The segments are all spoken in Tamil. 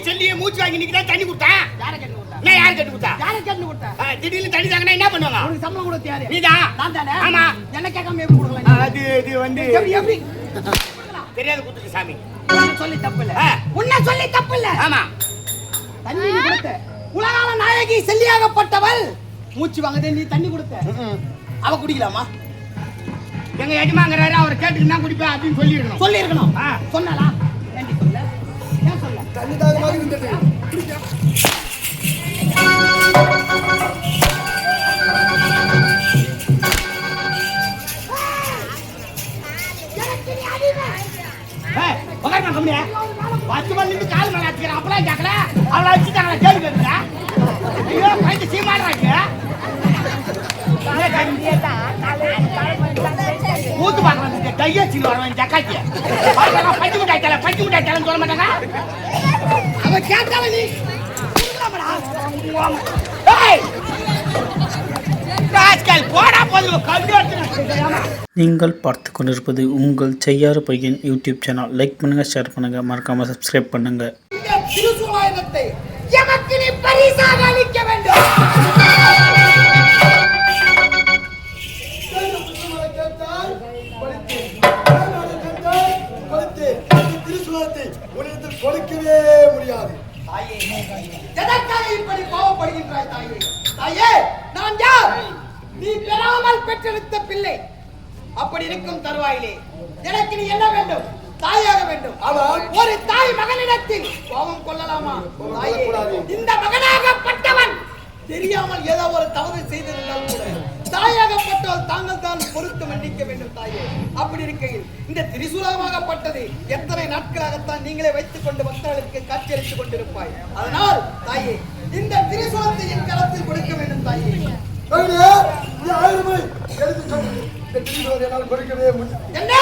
செல்லியே மூச்சு வாங்கி நிக்கிறா தண்ணி கொடுத்தா யாரை கட்டி கொடுத்தா நான் யாரு கட்டி கொடுத்தா யாரை கட்டி கொடுத்தா திடீர்னு தண்ணி தாங்கன்னா என்ன பண்ணுவாங்க உனக்கு சம்பளம் கொடுத்து யாரு நீதான் நான் தானே ஆமா என்ன கேட்காம எப்படி கொடுக்கலாம் அது வந்து எப்படி தெரியாத குத்துக்கு சாமி சொல்லி தப்பு இல்ல உன்ன சொல்லி தப்பு இல்ல ஆமா தண்ணி கொடுத்த உலகால நாயகி செல்லியாகப்பட்டவள் மூச்சு வாங்குதே நீ தண்ணி கொடுத்த அவ குடிக்கலாமா எங்க எஜமாங்கிறாரு அவர் கேட்டுக்கு நான் குடிப்பேன் அப்படின்னு சொல்லிருக்கணும் சொன்னாலா ஏண்டி சொல்ல ஏன் சொல்ல தண்ணி தாகமாக இருந்தது கால் மேல வச்சுக்கிறேன் அப்பெல்லாம் கேட்கல அவளை வச்சுட்டாங்களா கேள்வி கேட்கிறா ஐயோ பயந்து சீமாடுறாங்க மூத்து பாக்குறாங்க கையச்சு வருவேன் ஜக்காச்சி பஞ்சு மிட்டாய் தலை சொல்ல மாட்டாங்க அவ கேட்டால நீ நீங்கள் பார்த்து கொண்டிருப்பது உங்கள் செய்யாறு பையன் யூடியூப் சேனல். லைக் பண்ணுங்க, ஷேர் பண்ணுங்க, மறக்காம சப்ஸ்கிரைப் பண்ணுங்க. எமக்கு நீ பரிசாக அளிக்க வேண்டும். கொடுக்கவே முடியாது. எதற்காக இப்படி கோபப்படுகின்றாய் தாயே? தாயே, நான் யார்? நீ பெறாமல் பெற்றெடுத்த பிள்ளை. அப்படி இருக்கும் தருவாயிலே எனக்கு நீ என்ன வேண்டும்? தாயாக வேண்டும். ஒரு தாய் மகனிடத்தில் கோபம் கொள்ளலாமா? தாயே, இந்த மகனாகப்பட்டவன் தெரியாமல் ஏதோ ஒரு தவறு செய்திருந்தால் கூட தாயாகப்பட்டவள் தாங்கள் தான் பொறுத்து மன்னிக்க வேண்டும் தாயே. அப்படி இருக்கையில் இந்த திரிசூலமாகப்பட்டது எத்தனை நாட்களாகத்தான் நீங்களே வைத்துக் கொண்டு பக்தர்களுக்கு காட்சியளித்துக் கொண்டிருப்பாய். அதனால் தாயே, இந்த திரிசூலத்தை என் களத்தில் கொடுக்க வேண்டும் தாயே. என்ன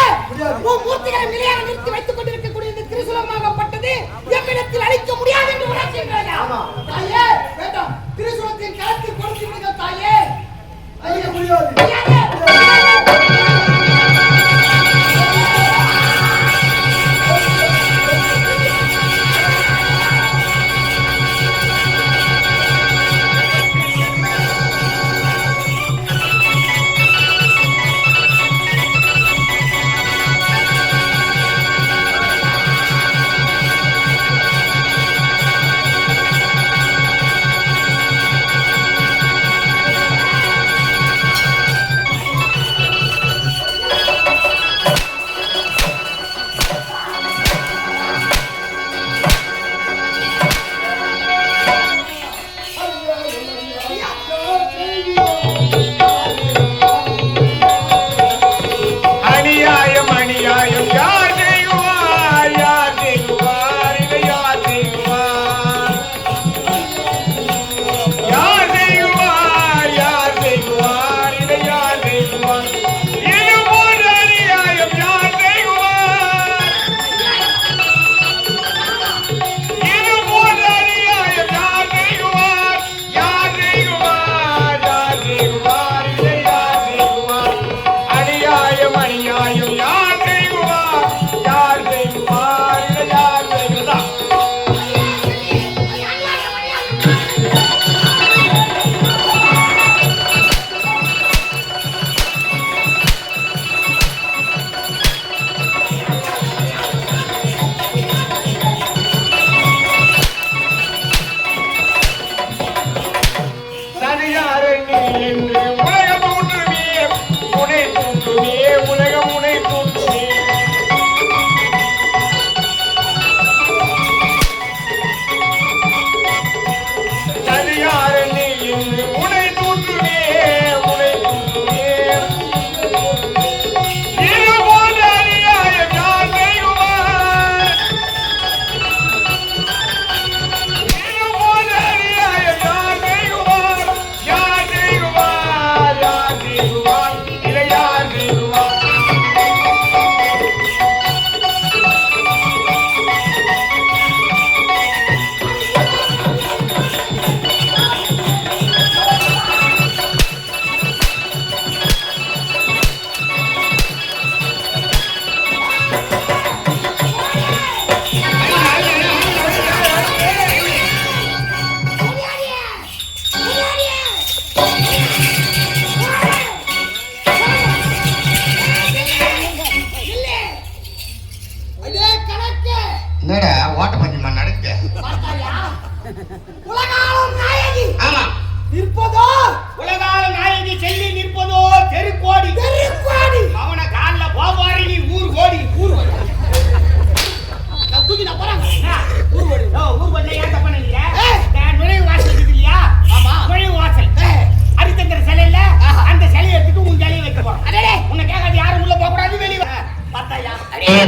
மூர்த்திகளை நிலையாக நிறுத்தி வைத்துக் கொண்டிருக்கக்கூடிய இந்த திரிசூலமாகப்பட்டது எம்மிடத்தில் அளிக்க முடியாது என்று உணர்கின்றாயா? தாயே, வேண்டாம், திரிசூலத்தின் களத்தில் கொடுத்து தாயே. ஐயா, முடியாது.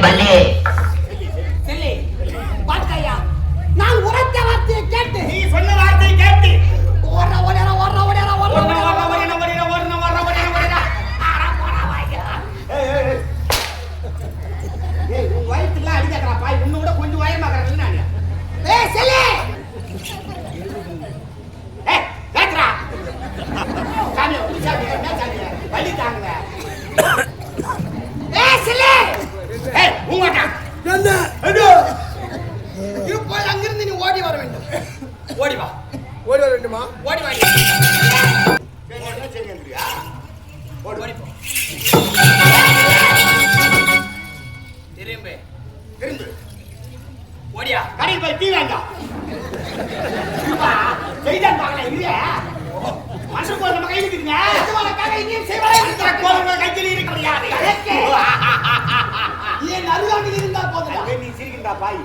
பள்ளி செல்லி பாத்தையா நான் உரைத்த வார்த்தையை கேட்டு நீ சொன்ன வார்த்தையை கேட்டு ஓடுற ஓடுற ஓடுற ஓடுற ஓடுற உன் வயிற்றுலாம் அடிக்கிறா பாய் உன்னை விட கொஞ்சம் உயரமாக்குறேன் நான் செல்லி கேட்கிறா சாமி சாமி என்ன சாமி வலி தாங்க செல்லி உங்கட்டா என்ன இப்போ அங்கிருந்து நீ ஓடி வர வேண்டும் ஓடி வா ஓடி வர வேண்டுமா? ஓடி வா சரியா ஓடி ஓடி போ திரும்பு திரும்பு ஓடியா கடையில் போய் டீ வேண்டாம் செய்தான் பார்க்கல இல்லையா மனுஷன் போது நம்ம கையில் இருக்குங்க இனியும் செய்வாங்க கையில் இருக்க முடியாது என் அருகாமையில் இருந்தா போதும் நீ சிரிக்கின்றா பாய்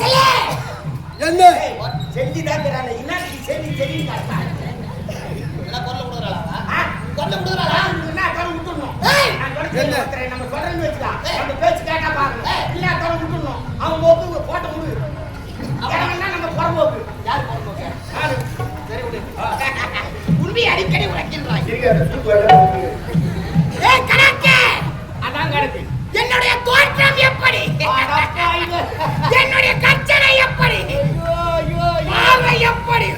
செல்லி என்ன செஞ்சுதான் இன்னைக்கு செஞ்சு செடின்னு கொல்ல விடுறாளா என்ன கரு விட்டுறணும் நம்ம சொல்றேன்னு வச்சுக்கா நம்ம பேச்சு கேட்டா பாருங்க இல்ல கரு விட்டுறணும் அவன் போக்கு போட்ட முடி அவனா நம்ம புறம்போக்கு யார் புறம்போக்கு சரி விடு உண்மை அடிக்கடி உரைக்கின்றாய் கணக்கு அதான் கணக்கு என்னுடைய தோற்றம் எப்படி என்னுடைய கச்சனை எப்படி பார்வை எப்படி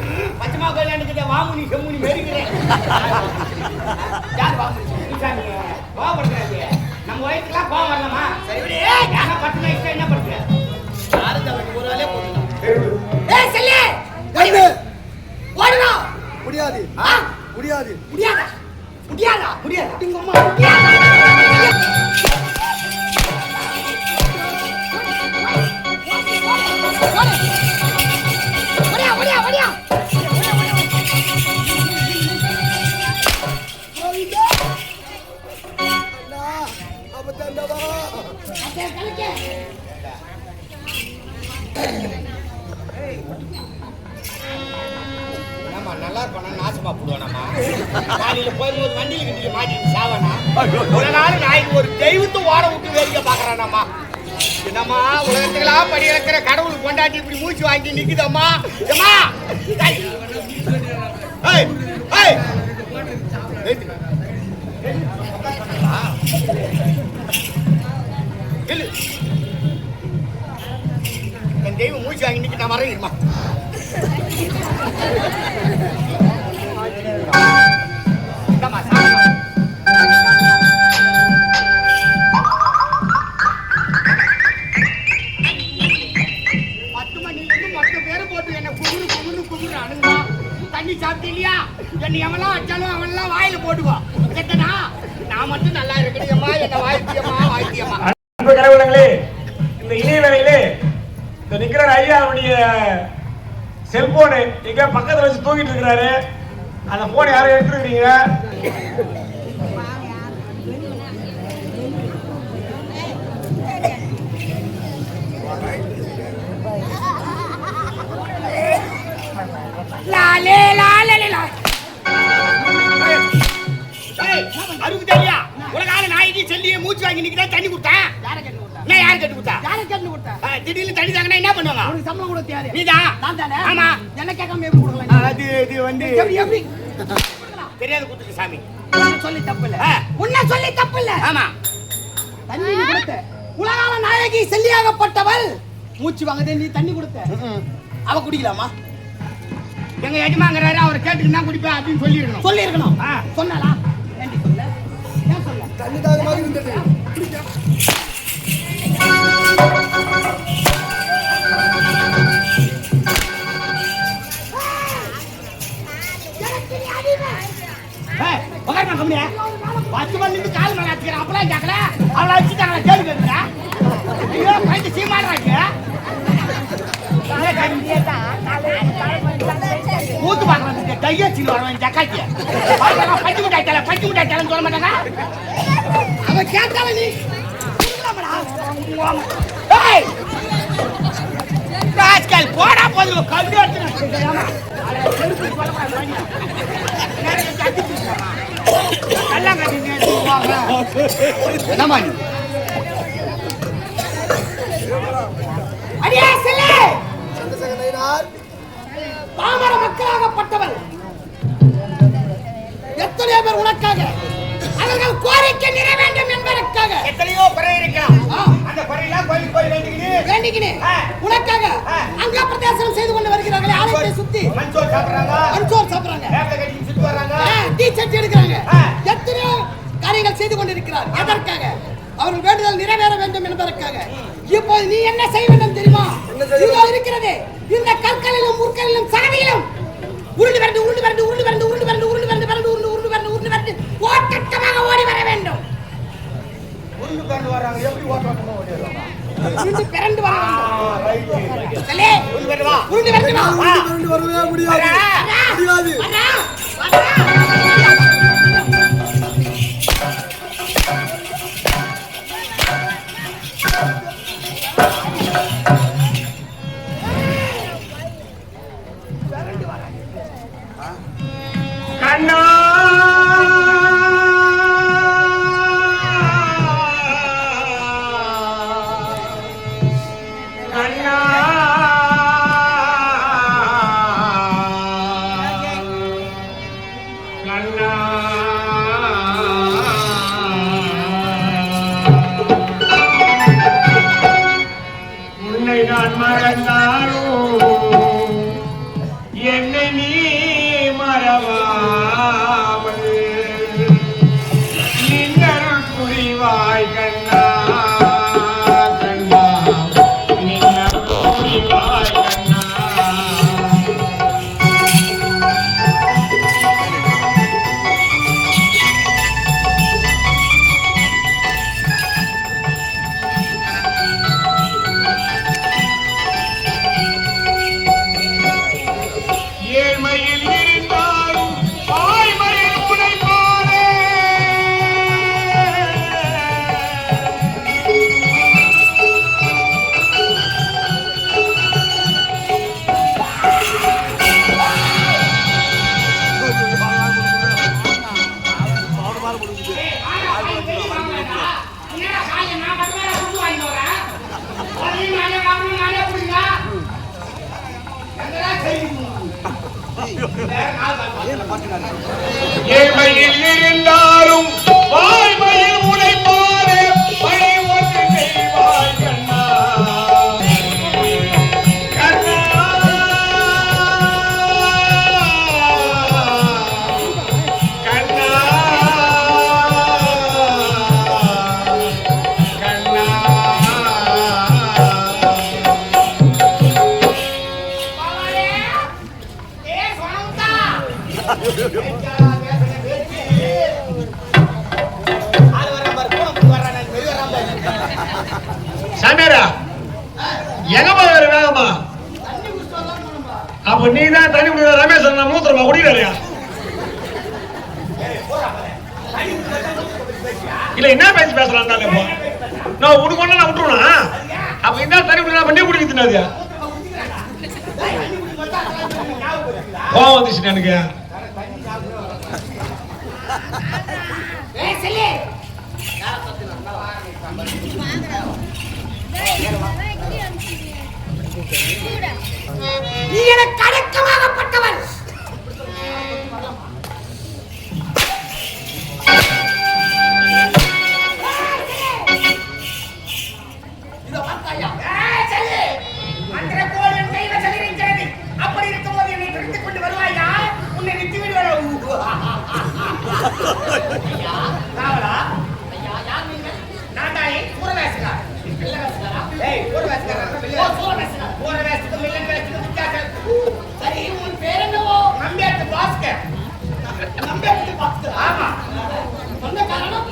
பச்சமா கல்யாணத்துக்கு வாமுனி செம்முனி மெருகிறேன் யார் வாமுனி கோவப்படுறாங்க நம்ம வயசுக்குலாம் கோவம் வரலாமா சரி விடு நான் பத்து வயசுல என்ன பண்றேன் யாருக்கு அவன் ஒரு வேலையை போட்டுக்கலாம் செல்லி என்ன ஓடணும் முடியாது முடியாது முடியாதா முடியாதா முடியாது உங்க அம்மா முடியாதா ஓடியா ஓடியா அப்ப தண்டவா நம்ம நல்லா இருப்பானா நாசமா போடுவானாமா காலையில போகும்போது வண்டியில கிண்டியில மாட்டிட்டு சாவானா ஒரு நாள் நாய்க்கு ஒரு தெய்வத்தை ஓட விட்டு வேடிக்கை பாக்குறானாமா என்னம்மா உலகத்துக்கெல்லாம் படி இழக்கிற கடவுள் கொண்டாட்டி இப்படி மூச்சு வாங்கி நிக்குதம்மா ஏம்மா ஏய் ஏய் என் தெய்வம் மூச்சு வாங்கி நிக்க நான் வரேன்மா தண்ணி சாப்பிட்டு இல்லையா என்ன எவெல்லாம் அடிச்சாலும் அவன்லாம் வாயில போட்டுவா கேட்டனா நான் மட்டும் நல்லா இருக்கணும்மா என்ன வாய்த்தியம்மா அன்பு கடவுளங்களே இந்த இணைய வேலையிலே இந்த நிக்கிற ஐயா அவருடைய செல்போனு எங்க பக்கத்துல வச்சு தூங்கிட்டு இருக்கிறாரு அந்த போன் யாரும் எடுத்துருக்கீங்க லாலே லாலே லா அருக்கு தெரியா உலகால நாய்க்கு செல்லியே மூச்சு வாங்கி நிக்கிறேன் தண்ணி கொடுத்தேன் நான் யாரு கட்டு கொடுத்தா திடீர்னு தண்ணி தாங்கன்னா என்ன பண்ணுவாங்க உனக்கு சம்பளம் கூட தேவை நீதான் நான் தானே ஆமா என்ன கேட்காம எப்படி கொடுக்கலாம் அது இது வந்து எப்படி தெரியாத கொடுத்துருக்கு சாமி உன்னை சொல்லி தப்பு இல்ல உன்னை சொல்லி தப்பு இல்ல ஆமா தண்ணி நீ கொடுத்த உலகால நாயகி செல்லியாகப்பட்டவள் மூச்சு வாங்குதே நீ தண்ணி கொடுத்த அவ குடிக்கலாமா எங்க எஜமாங்கிறாரு அவர் கேட்டுக்கிட்டு நான் குடிப்பேன் அப்படின்னு சொல்லியிருக்கணும் சொன்னாலா ஏண்டி சொல்ல ஏன் சொல்ல தண்ணி தாகமாக இருந்தது பத்து மணி கால் மேல வச்சுக்கிறேன் அப்பெல்லாம் கேட்கல அவளை வச்சுட்டாங்களா கேள்வி கேட்கிறேன் ஐயோ பைத்து சீமாடுறாங்க மூத்து பாக்குறாங்க கையச்சில் வரவன் ஜக்காச்சி பஞ்சு மிட்டாய் தலை சொல்ல மாட்டாங்க அவ கேட்டால நீ ராஜ்கால் போடா போது கல்வி எடுத்து கல்லாம் கட்டி என்னமா நீ அடியா செல்லே சந்திரசேகர் நயினார் பாமர மக்களாகப்பட்டவள் எத்தனையோ பேர் உனக்காக அவர்கள் கோரிக்கை நிறைவேண்டும் என்பதற்காக எத்தனையோ குறை இருக்கலாம் அந்த குறையெல்லாம் கோயில் போய் வேண்டிக்கினேன் உனக்காக அங்க பிரதேசம் செய்து கொண்டு வருகிறார்களே ஆலயத்தை சுத்தி மஞ்சள் சாப்பிடுறாங்க வேப்ப கட்டி சுத்தி வர்றாங்க டீ சட்டி எடுக்கிறாங்க எத்தனையோ காரியங்கள் செய்து கொண்டிருக்கிறார் எதற்காக அவர்கள் வேண்டுதல் நிறைவேற வேண்டும் என்பதற்காக இப்போது நீ என்ன செய்ய வேண்டும் தெரியுமா இதோ இருக்கிறது இந்த கற்களிலும் முற்களிலும் சகதியிலும் உருண்டு வரண்டு ஓட்டமாக ஓடி வர வேண்டும் உருண்டு பறந்து வர்றாங்க எப்படி ஓட்டமா ஓடி வர்றாங்க உருண்டு பறந்து வர வேண்டும் சலே உருண்டு பறந்து வரவே முடியாது கண்ணா கண்ணா கண்ணா உன்னை நான் மறந்தாலும் என்னை நீ மறவாமல் நின்னருள் புரிவாய் கண்ணா கண்ணா நின்னருள் புரிவாய் கண்ணா ஏழ்மையில் இருந்தாலும் வாய்மையில் உழைப்பாரே ஏழ்மையில் இருந்தாலும் வாய்மையில் உழைப்பாரே பழி ஒன்று செய்வாய் கண்ணா கண்ணா கண்ணா கண்ணா சாமியாரா எங்கம்மா வேற வேகமா அப்ப நீ தான் தண்ணி குடிக்கிற ரமேஷ் நான் மூத்திரமா குடிக்கலையா இல்ல என்ன பேசி பேசலாம் இப்போ நான் உனக்கு ஒண்ணு நான் விட்டுருவா அப்ப இந்த தண்ணி குடிக்கலாம் பண்ணி குடிக்க தின்னாதியா கோவம் வந்துச்சு எனக்கு நீ எனக்கு அடக்கமாகப்பட்டவன் அப்படி இருக்கும்போது என்னை பிடித்துக் கொண்டு வருவாயா உன்னை விட்டு விடுவாயா நான்தாயே பூரவேசகார் பூரவேசத்துக்கு மில்லன் வேசத்துக்கு வித்தியாசம் சரி உன் பேர் என்னவோ நம்பியாட்டு பாஸ்கர் நம்பியாட்டு பாஸ்கர் ஆமா சொந்த காரணம்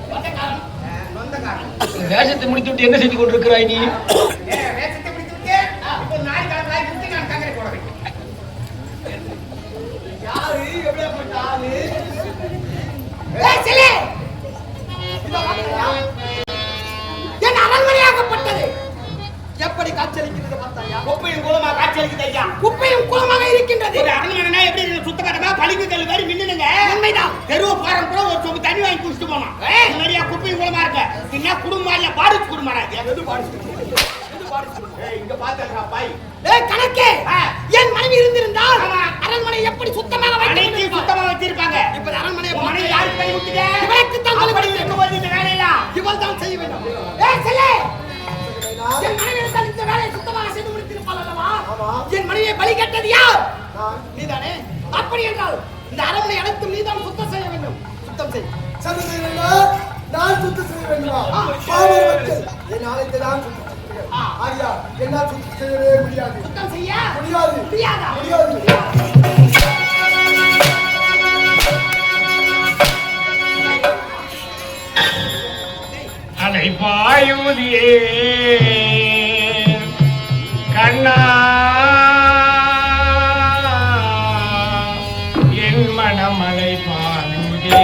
சொந்த காரணம் வேஷத்தை முடித்து விட்டு என்ன செஞ்சு கொண்டிருக்கிறாய் நீ வேஷத்தை முடித்து விட்டு இப்போ நாய் காலத்தாய் விட்டு நான் கங்கரை போட வேண்டும் யாரு எப்படியாப்பட்ட ஆளு சிலே என் அரண்மனையாகப்பட்டது எப்படி காட்சியளிக்கிறது பார்த்தாயா குப்பையும் குளமா காட்சியளிக்குது ஐயா குப்பையும் குளமாக இருக்கின்றது ஒரு அரண்மனை எப்படி சுத்தக்கட்டமா பழிக்கு கல் மாதிரி நின்னுங்க உண்மைதான் பாடிச்சு குடுமாடா எது பாடிச்சு இங்க பாத்தா பாய் கணக்கே என் மனைவி இருந்திருந்தால் அரண்மனை எப்படி சுத்தமாக அனைத்தையும் சுத்தமா வச்சிருப்பாங்க. இப்ப அரண்மனை மனைவி யாருக்கு கை விட்டுங்க? இவருக்கு தான் அப்படி இருக்கும்போது இந்த வேலையெல்லாம் இவள் தான் செய்ய வேண்டும். செல்லே என் மனைவி இருந்தால் இந்த வேலையை சுத்தமாக செய்து முடித்திருப்பாள் அல்லவா? என் மனைவியை பலி கட்டது யார்? நீதானே? அப்படி என்றால் இந்த அரண்மனை அனைத்தும் நீதான் சுத்தம் செய்ய வேண்டும். சுத்தம் செய். சந்திரசேகரா, நான் சுத்தம் செய்ய வேண்டுமா? பாவம் மக்கள் என் ஆலயத்தை தான் சுத்தம் செய்ய வேண்டும். ஆரியா, என்னால் சுத்தம் செய்யவே முடியாது. சுத்தம் செய்ய முடியாது. முடியாதா? முடியாது. அலைபாயுதியே கண்ணா என் மனமலை பாயுதே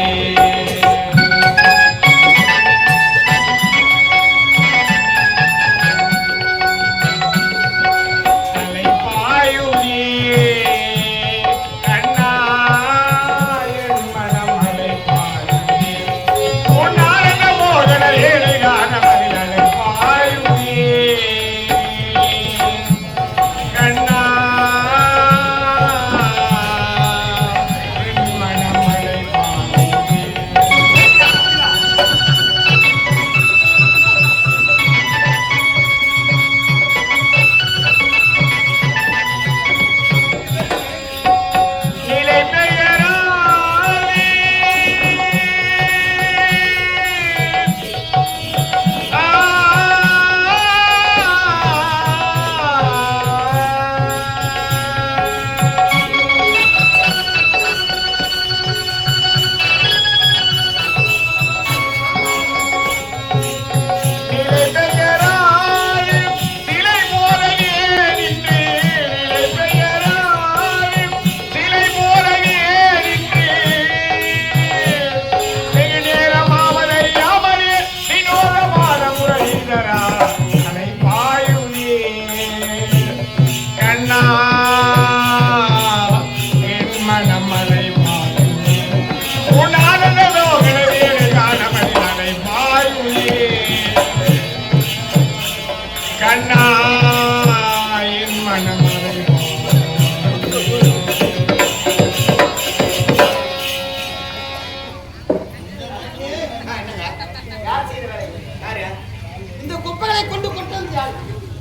இந்த குப்பைகளை கொண்டு கொண்டு வந்து யார்?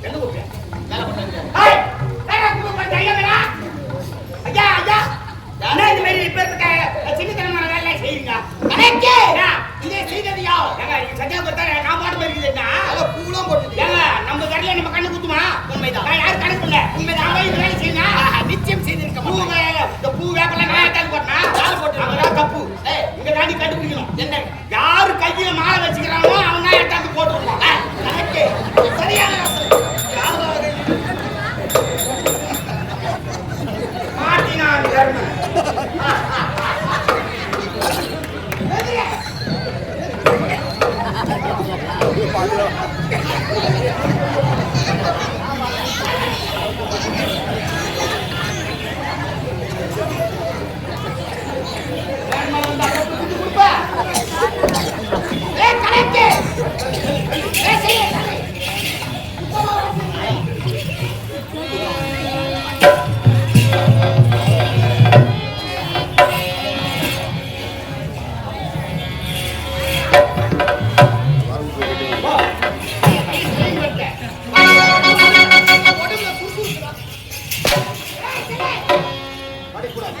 என்ன குப்பையா? மேல கொண்டு வந்து. ஏய்! வேற குப்பை பண்ண ஐயா. ஐயா, ஐயா. என்ன இந்த மாதிரி இப்ப சின்னத்தனமான வேலை செய்யுங்க. கணக்கே இதை செய்தது யார்? ஏங்க நீங்க சத்தியா பார்த்தாலே நான் பாட்டு போயிருக்குதுன்னா அத பூலாம் போட்டு ஏங்க நம்ம கரையில நம்ம கண்ணு குத்துமா? உண்மைதான். நான் யாரும் கணக்கு இல்ல. உண்மைதான். நான் இந்த வேலை செய்யணும். நிச்சயம் செய்திருக்க பூ இந்த பூ வேப்பல நான் ஏத்தாது போட்டா யாரு போட்டு அதான் தப்பு. இங்க தாண்டி கண்டுபிடிக்கணும். என்ன யாரு கையில மாலை வச்சுக்கிறானோ அவன் தான் ஏத்தாது போட்டுருவான். கணக்கே சரியான மாட்டினான் தர்ம. கணக்கே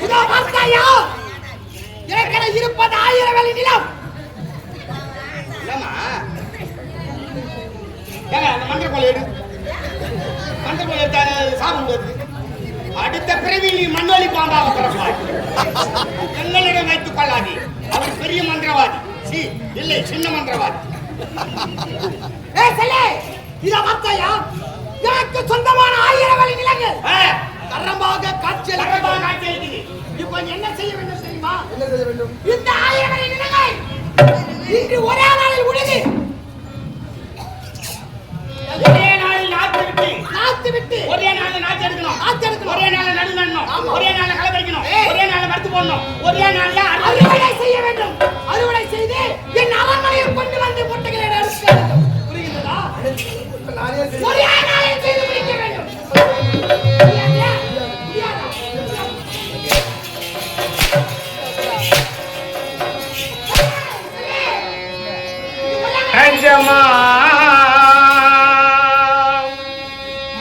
இதோ பார்த்தாயா எனக்கென இருப்பது 1000 வேலை நிலம். இல்லம்மா ஏங்க அந்த மந்திரக்கோலை எடு. மந்திரக்கோலை எடுத்தாரு சாப்பிடுவது. அடுத்த பிறவியில் நீ மண்ணொலி பாம்பாக பிறப்பாய். எங்களிடம் வைத்துக் கொள்ளாதே. அவர் பெரிய மந்திரவாதி. இல்லை சின்ன மந்திரவாதி. செல்லே இதோ பார்த்தாயா எனக்கு சொந்தமான 1000 வேலை நிலங்கள் தரமாக காட்சியளிக்குது. இப்போ என்ன செய்ய வேண்டும் தெரியுமா? என்ன செய்ய வேண்டும்? இந்த 1000 வேலை நிலங்கள் இன்று ஒரே நாளில் உழுது ஒரே நாளில் நாத்து விட்டு ஒரே நாளில் நாத்து எடுக்கணும் ஒரே நாளில் நடு நடணும் ஒரே நாளில் களை பறிக்கணும் ஒரே நாளில் மருந்து போடணும் ஒரே நாளில் அறுவடை செய்ய வேண்டும். அறுவடை செய்து என் அரண்மனையில் கொண்டு வந்து முட்டைகளை எடுக்க வேண்டும். நானே செய்வேன். ஒரே நாளில் செய்து முடிக்க வேண்டும். முடியாதா? முடியாதா? கஞ்சமா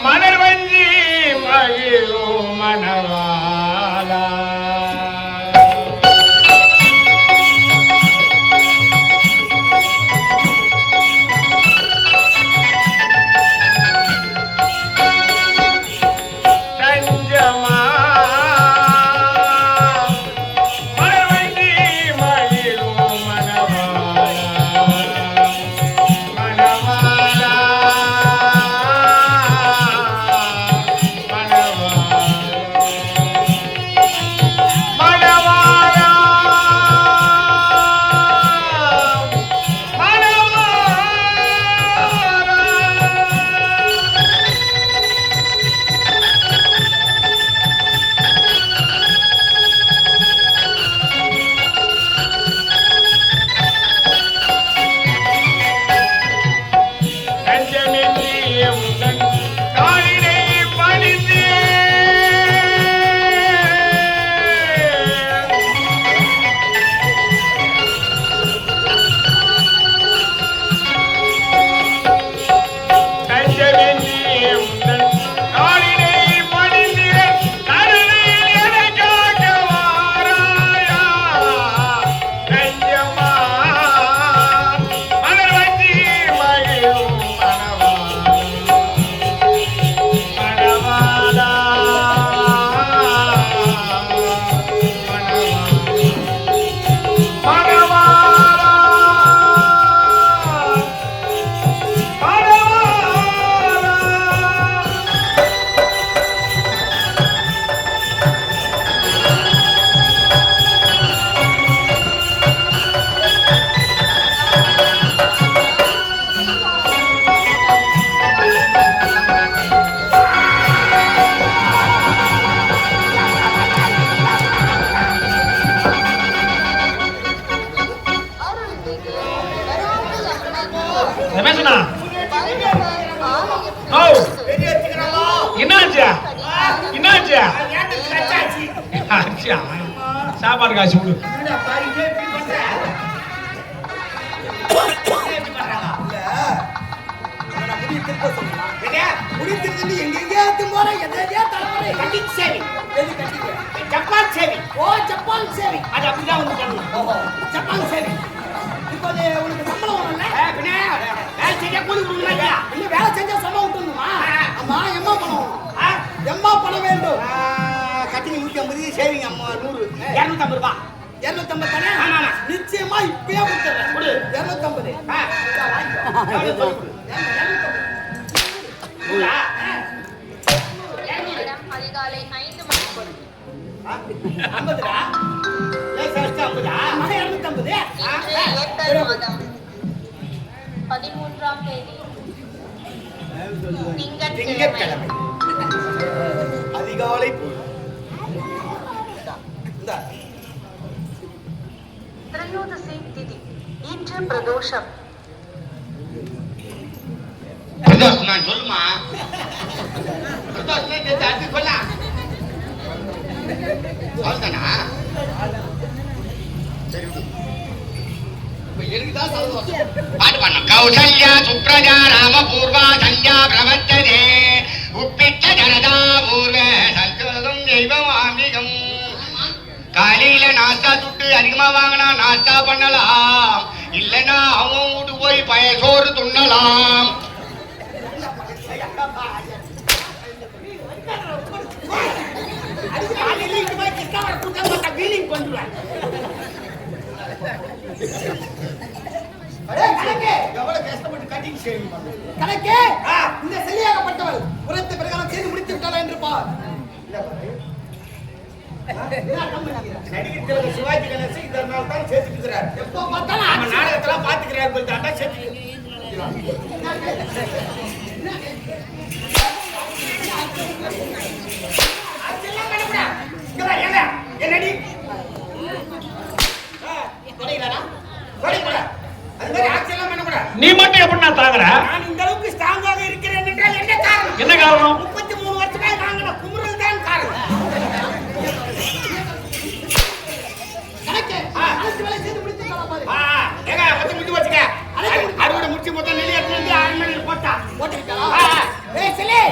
மலர் வஞ்சி மகிழோ மணவாளா கஞ்சமா மலர் வஞ்சி மகிழோ மணவாளா மணவாளா மணவாளா ரமேஷனா ஓ என்னாச்சு என்னாச்சு ஆச்சா சாப்பாடு காசு கொடு முடித்திருந்து எங்கெங்கேயாவது போற எதையா தலைமுறை கட்டிங் சேவிங் எது கட்டிங்க ஜப்பான் சேவிங் ஓ ஜப்பான் சேவிங் அது அப்படிதான் வந்து பண்ணணும் ஓஹோ ஜப்பான் சேவிங் இப்போ உனக்கு சம்பளம் வரும்ல பின்ன வேலை செஞ்சா கூலி கொடுக்கணும் இல்லையா இல்ல வேலை செஞ்சா சம்பளம் விட்டுணுமா அம்மா எம்மா பணம் எம்மா பணம் வேண்டும் கட்டிங் 150 சேவிங் அம்மா 100 250 ரூபாய் 250 தானே ஆமா நிச்சயமா இப்பவே கொடுத்துறேன் கொடு 250 அதிகாலை 5 மணி 50 ஏப்ரல் மாதம் 13ஆம் தேதி திங்கட்கிழமை அதிகாலை திரையோதசி திதி இன்று பிரதோஷம் நான் சொல்லுமா சொல்லுதானா பாட்டு பாடணும் கௌசல்யா சுப்ரஜா ராம பூர்வா சந்தியா பிரவர்த்ததே உப்பிட்ட ஜனதா பூர்வ சந்தோகம் தெய்வமாமிகம் காலையில நாஸ்தா துட்டு அதிகமா வாங்கினா நாஸ்தா பண்ணலாம் இல்லைன்னா அவன் வீட்டு போய் பயசோறு துண்ணலாம் கணக்கே இந்த செல்லியாகப்பட்டவள் உரைத்த பிரகாரம் செய்து முடித்து விட்டாளா என்று பார். நடிகர் சிவாஜி கணேசன் இதனால தான் சேர்த்துக்கிறார். எப்போ பார்த்தாலும் நம்ம நாடகத்தெல்லாம் பார்த்துக்கிறார் போய் தாண்டா சேர்த்து என்னடி நீ மட்டும் எப்படி நான் தாங்குற? நான் இந்த அளவுக்கு காரணம்? 33 வருஷமா வாங்கின குமுறல் தான் காரணம். கணக்கு அனைத்து வேலை செய்து முடித்து பாரு. ஏங்க மொத்தம் முடிச்சு வச்சுக்க. அறுவடை முடிச்சு மொத்தம் நெல்லி எடுத்து வந்து அரண்மனையில் போட்டா போட்டிருக்கா? ஏய் சிலே,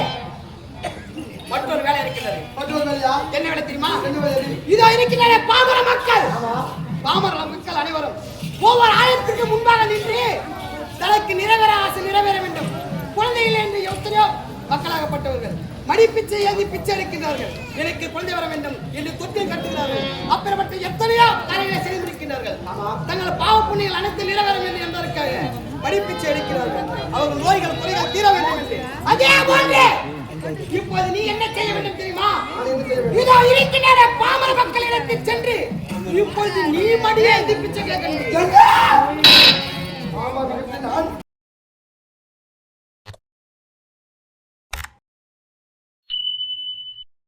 மற்றொரு வேலை இருக்கிறது. மற்றொரு வேலையா? என்ன வேலை தெரியுமா? என்ன வேலை? இதோ இருக்கிற பாமர மக்கள், ஆமா. பாமர மக்கள் அனைவரும் ஒவ்வொரு ஆலயத்திற்கு முன்பாக நின்று தனக்கு நிறைவேற ஆசை நிறைவேற வேண்டும். குழந்தைகள் என்று எத்தனையோ மக்களாகப்பட்டவர்கள் மடிப்பிச்சை ஏந்தி பிச்சை எடுக்கிறார்கள். எனக்கு குழந்தை வர வேண்டும் என்று தொட்டில் கட்டுகிறார்கள். அப்படிப்பட்ட எத்தனையோ காரியங்களை செய்திருக்கிறார்கள். தங்கள் பாவ புண்ணியங்கள் அனைத்து நிறைவேற வேண்டும் என்பதற்காக மடிப்பிச்சை எடுக்கிறார்கள். அவர்கள் நோய்கள் குறைகள் தீர வேண்டும் என்று. அதே போன்று இப்போது நீ என்ன செய்ய வேண்டும் தெரியுமா? இதோ இருக்கிற பாமர மக்களிடத்து சென்று இப்பொழுது நீ மடியை பிச்சை கேட்க வேண்டும். ஆமா, நான்